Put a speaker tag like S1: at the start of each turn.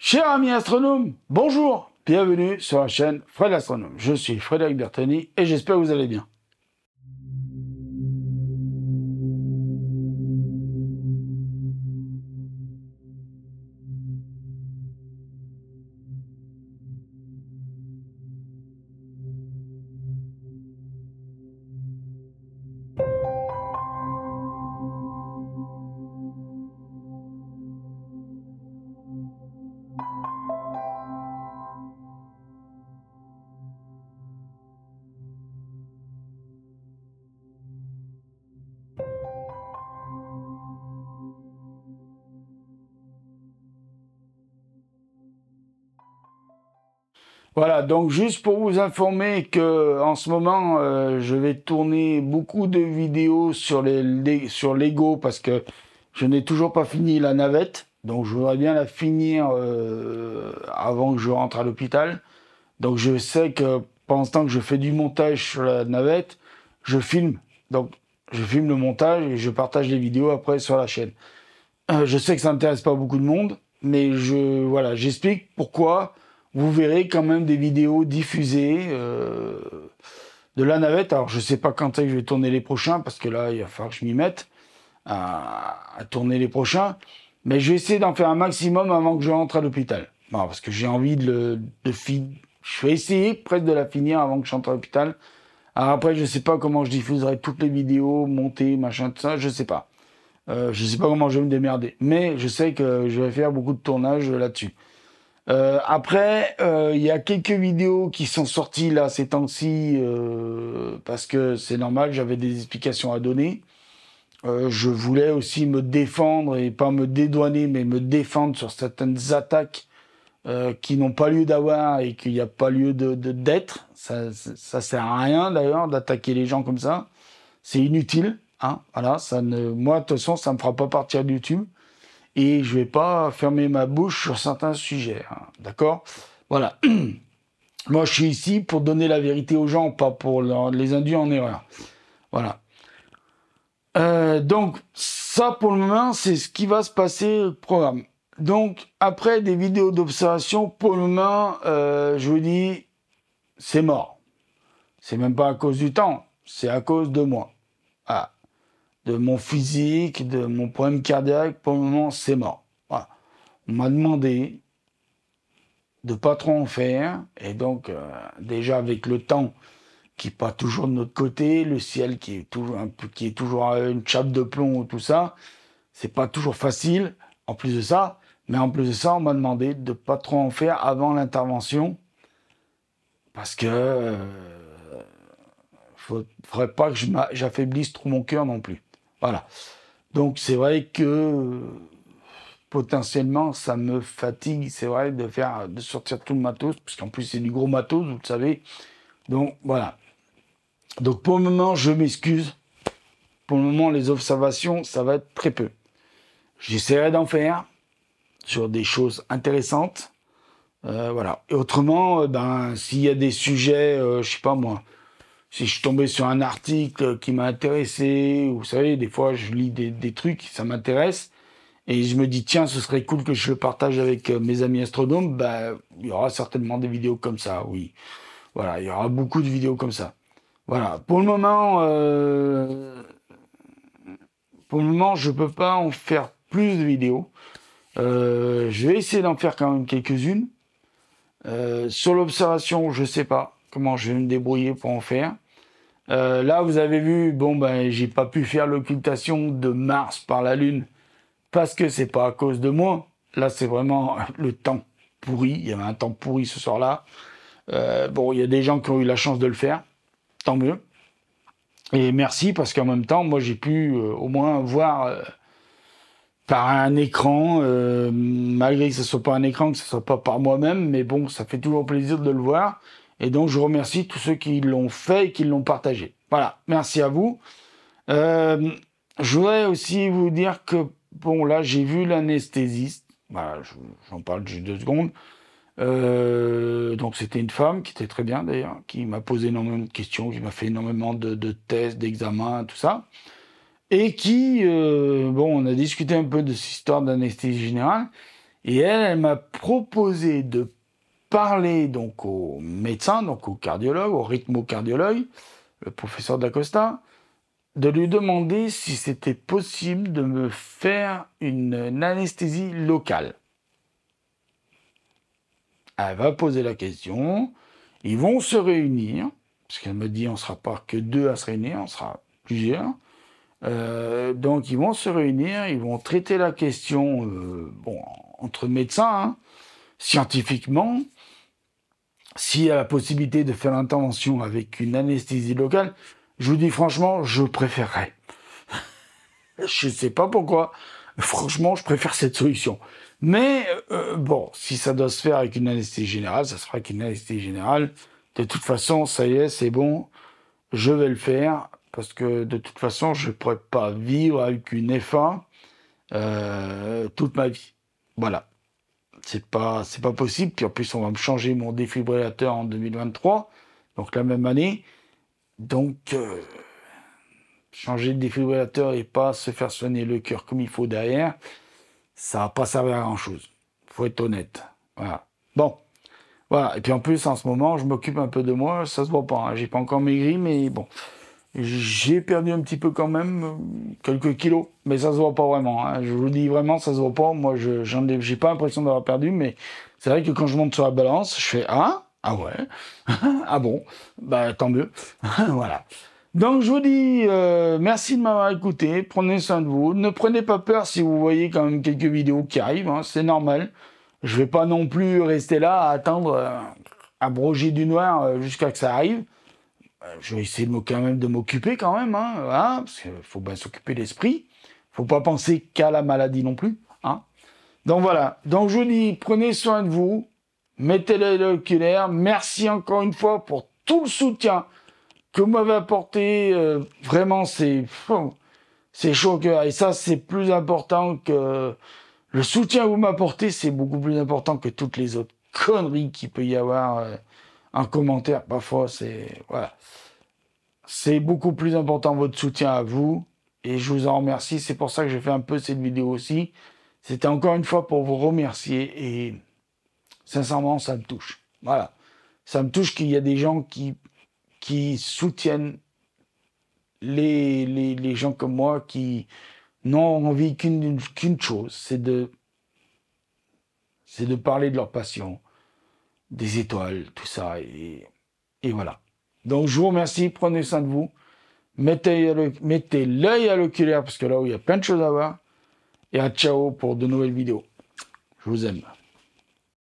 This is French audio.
S1: Cher ami astronome, bonjour, bienvenue sur la chaîne Fred l'astronome. Je suis Frédéric Bertani et j'espère que vous allez bien. Voilà, donc juste pour vous informer que en ce moment, je vais tourner beaucoup de vidéos sur sur Lego parce que je n'ai toujours pas fini la navette. Donc je voudrais bien la finir avant que je rentre à l'hôpital. Donc je sais que pendant ce temps que je fais du montage sur la navette, je filme. Donc je filme le montage et je partage les vidéos après sur la chaîne. Je sais que ça n'intéresse pas beaucoup de monde, mais voilà, j'explique pourquoi. Vous verrez quand même des vidéos diffusées de la navette. Alors je sais pas quand est que je vais tourner les prochains, parce que là il va falloir que je m'y mette à tourner les prochains. Mais je vais essayer d'en faire un maximum avant que je rentre à l'hôpital. Bon, parce que j'ai envie je vais essayer presque de la finir avant que je rentre à l'hôpital. Alors après, je sais pas comment je diffuserai toutes les vidéos, monter, machin, tout ça, je sais pas. Je sais pas comment je vais me démerder. Mais je sais que je vais faire beaucoup de tournages là-dessus. Après, il y a quelques vidéos qui sont sorties là ces temps-ci, parce que c'est normal, j'avais des explications à donner. Je voulais aussi me défendre et pas me dédouaner, mais me défendre sur certaines attaques qui n'ont pas lieu d'avoir et qu'il n'y a pas lieu d'être. Ça sert à rien d'ailleurs d'attaquer les gens comme ça. C'est inutile, hein. Voilà, moi de toute façon, ça me fera pas partir de YouTube et je vais pas fermer ma bouche sur certains sujets, hein, d'accord? Voilà. Moi, je suis ici pour donner la vérité aux gens, pas pour les induire en erreur. Voilà. Donc, ça, pour le moment, c'est ce qui va se passer au programme. Donc, après des vidéos d'observation, pour le moment, je vous dis, c'est mort. C'est même pas à cause du temps, c'est à cause de moi. Ah, de mon physique, de mon problème cardiaque, pour le moment, c'est mort. Voilà. On m'a demandé de pas trop en faire, et donc, déjà avec le temps qui n'est pas toujours de notre côté, le ciel qui est toujours qui est toujours une chape de plomb, tout ça, c'est pas toujours facile. En plus de ça, mais en plus de ça, on m'a demandé de pas trop en faire avant l'intervention, parce que faudrait pas que j'affaiblisse trop mon cœur non plus. Voilà. Donc c'est vrai que potentiellement ça me fatigue, c'est vrai, de sortir tout le matos, parce qu'en plus c'est du gros matos, vous le savez. Donc voilà. Donc pour le moment, je m'excuse. Pour le moment, les observations, ça va être très peu. J'essaierai d'en faire sur des choses intéressantes. Voilà. Et autrement, s'il y a des sujets, je sais pas moi, si je suis tombé sur un article qui m'a intéressé, vous savez, des fois je lis des trucs, ça m'intéresse, et je me dis, tiens, ce serait cool que je le partage avec mes amis astronomes, il y aura certainement des vidéos comme ça, oui. Voilà, il y aura beaucoup de vidéos comme ça. Voilà. Pour le moment, je peux pas en faire plus de vidéos. Je vais essayer d'en faire quand même quelques-unes. Sur l'observation, je sais pas comment je vais me débrouiller pour en faire. Là, vous avez vu, j'ai pas pu faire l'occultation de Mars par la Lune parce que c'est pas à cause de moi. Là, c'est vraiment le temps pourri. Il y avait un temps pourri ce soir-là. Il y a des gens qui ont eu la chance de le faire. Tant mieux. Et merci parce qu'en même temps, moi, j'ai pu au moins voir par un écran, malgré que ce soit pas un écran, que ce soit pas par moi-même, mais bon, ça fait toujours plaisir de le voir. Et donc, je remercie tous ceux qui l'ont fait et qui l'ont partagé. Voilà, merci à vous. Je voudrais aussi vous dire que, là, j'ai vu l'anesthésiste. Voilà, j'en parle juste 2 secondes. Donc, c'était une femme qui était très bien, d'ailleurs, qui m'a posé énormément de questions, qui m'a fait énormément de tests, d'examens, tout ça. Et qui, on a discuté un peu de cette histoire d'anesthésie générale. Et elle m'a proposé de parler donc au médecin, donc au cardiologue, au rythmocardiologue, le professeur Dacosta, de lui demander si c'était possible de me faire une anesthésie locale. Elle va poser la question, ils vont se réunir, parce qu'elle me dit on ne sera pas que deux à se réunir, on sera plusieurs. Donc ils vont se réunir, ils vont traiter la question entre médecins, hein, scientifiquement. S'il y a la possibilité de faire l'intervention avec une anesthésie locale, je vous dis franchement, je préférerais. Je ne sais pas pourquoi. Franchement, je préfère cette solution. Mais bon, si ça doit se faire avec une anesthésie générale, ça se fera avec une anesthésie générale. De toute façon, ça y est, c'est bon. Je vais le faire parce que de toute façon, je ne pourrais pas vivre avec une FA toute ma vie. Voilà. C'est pas possible. Puis en plus, on va me changer mon défibrillateur en 2023, donc la même année. Donc, changer de défibrillateur et pas se faire soigner le cœur comme il faut derrière, ça va pas servir à grand-chose. Faut être honnête. Voilà. Bon. Voilà. Et puis en plus, en ce moment, je m'occupe un peu de moi. Ça se voit pas, hein. J'ai pas encore maigri, mais bon. J'ai perdu un petit peu quand même, quelques kilos, mais ça se voit pas vraiment, hein. Je vous dis vraiment, ça se voit pas. Moi, j'ai pas l'impression d'avoir perdu, mais c'est vrai que quand je monte sur la balance, je fais ah ouais, ah bon, bah tant mieux, voilà. Donc je vous dis merci de m'avoir écouté. Prenez soin de vous. Ne prenez pas peur si vous voyez quand même quelques vidéos qui arrivent, hein, c'est normal. Je vais pas non plus rester là à attendre à broger du noir jusqu'à que ça arrive. Je vais essayer quand même de m'occuper quand même, hein, voilà, parce qu'il faut bien s'occuper de l'esprit. Faut pas penser qu'à la maladie non plus, hein. Donc voilà. Donc je vous dis, prenez soin de vous, mettez l'œil oculaire. Merci encore une fois pour tout le soutien que vous m'avez apporté. Vraiment, c'est chaud au cœur. Et ça, c'est plus important que le soutien que vous m'apportez, c'est beaucoup plus important que toutes les autres conneries qu'il peut y avoir en commentaire. Parfois, voilà. C'est beaucoup plus important votre soutien à vous. Et je vous en remercie. C'est pour ça que j'ai fait un peu cette vidéo aussi. C'était encore une fois pour vous remercier. Et sincèrement, ça me touche. Voilà. Ça me touche qu'il y a des gens qui soutiennent les gens comme moi qui n'ont envie qu'une chose, c'est de parler de leur passion, des étoiles, tout ça. Et voilà. Donc je vous remercie, prenez soin de vous. Mettez l'œil à l'oculaire parce que là où il y a plein de choses à voir. Et à ciao pour de nouvelles vidéos. Je vous aime.